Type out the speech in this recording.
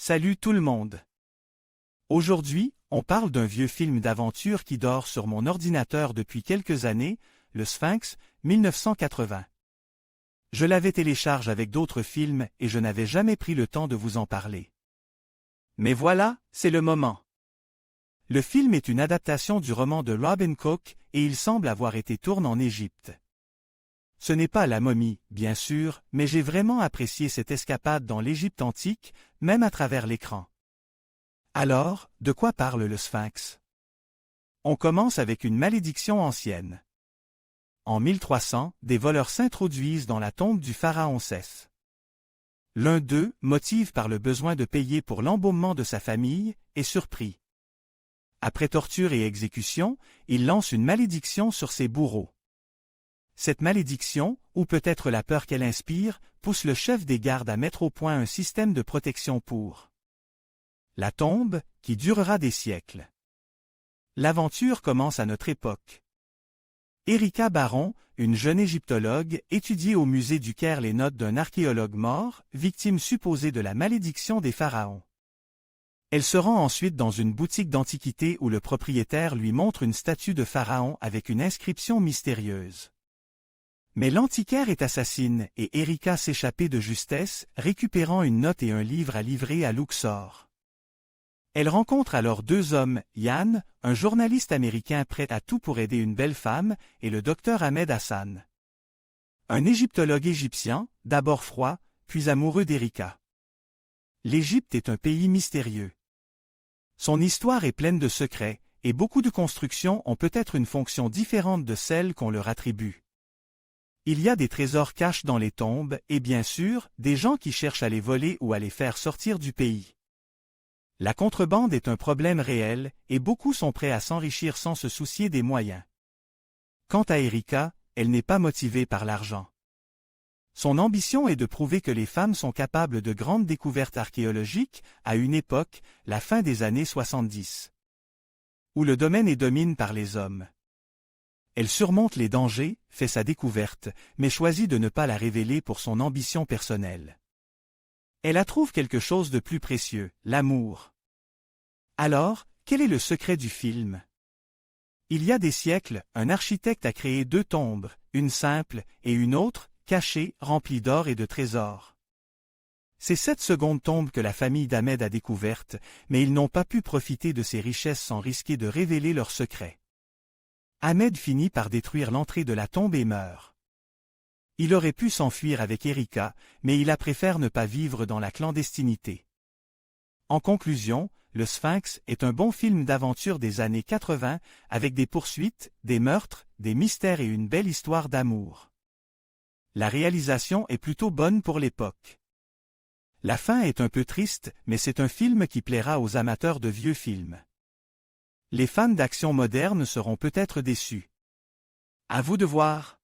Salut tout le monde. Aujourd'hui, on parle d'un vieux film d'aventure qui dort sur mon ordinateur depuis quelques années, le Sphinx, 1980. Je l'avais téléchargé avec d'autres films et je n'avais jamais pris le temps de vous en parler. Mais voilà, c'est le moment. Le film est une adaptation du roman de Robin Cook et il semble avoir été tourné en Égypte. Ce n'est pas La Momie, bien sûr, mais j'ai vraiment apprécié cette escapade dans l'Égypte antique, même à travers l'écran. Alors, de quoi parle le Sphinx? On commence avec une malédiction ancienne. En 1300, des voleurs s'introduisent dans la tombe du pharaon Seth. L'un d'eux, motivé par le besoin de payer pour l'embaumement de sa famille, est surpris. Après torture et exécution, il lance une malédiction sur ses bourreaux. Cette malédiction, ou peut-être la peur qu'elle inspire, pousse le chef des gardes à mettre au point un système de protection pour la tombe, qui durera des siècles. L'aventure commence à notre époque. Erika Baron, une jeune égyptologue, étudie au musée du Caire les notes d'un archéologue mort, victime supposée de la malédiction des pharaons. Elle se rend ensuite dans une boutique d'antiquités où le propriétaire lui montre une statue de pharaon avec une inscription mystérieuse. Mais l'antiquaire est assassine et Erika s'échappe de justesse, récupérant une note et un livre à livrer à Luxor. Elle rencontre alors deux hommes, Yann, un journaliste américain prêt à tout pour aider une belle femme, et le docteur Ahmed Hassan. Un égyptologue égyptien, d'abord froid, puis amoureux d'Erika. L'Égypte est un pays mystérieux. Son histoire est pleine de secrets, et beaucoup de constructions ont peut-être une fonction différente de celle qu'on leur attribue. Il y a des trésors cachés dans les tombes, et bien sûr, des gens qui cherchent à les voler ou à les faire sortir du pays. La contrebande est un problème réel, et beaucoup sont prêts à s'enrichir sans se soucier des moyens. Quant à Erika, elle n'est pas motivée par l'argent. Son ambition est de prouver que les femmes sont capables de grandes découvertes archéologiques à une époque, la fin des années 70, où le domaine est dominé par les hommes. Elle surmonte les dangers, fait sa découverte, mais choisit de ne pas la révéler pour son ambition personnelle. Elle a trouvé quelque chose de plus précieux, l'amour. Alors, quel est le secret du film? Il y a des siècles, un architecte a créé deux tombes, une simple et une autre, cachée, remplie d'or et de trésors. C'est cette seconde tombe que la famille d'Ahmed a découverte, mais ils n'ont pas pu profiter de ces richesses sans risquer de révéler leurs secrets. Ahmed finit par détruire l'entrée de la tombe et meurt. Il aurait pu s'enfuir avec Erika, mais il a préféré ne pas vivre dans la clandestinité. En conclusion, le Sphinx est un bon film d'aventure des années 80, avec des poursuites, des meurtres, des mystères et une belle histoire d'amour. La réalisation est plutôt bonne pour l'époque. La fin est un peu triste, mais c'est un film qui plaira aux amateurs de vieux films. Les fans d'action moderne seront peut-être déçus. À vous de voir.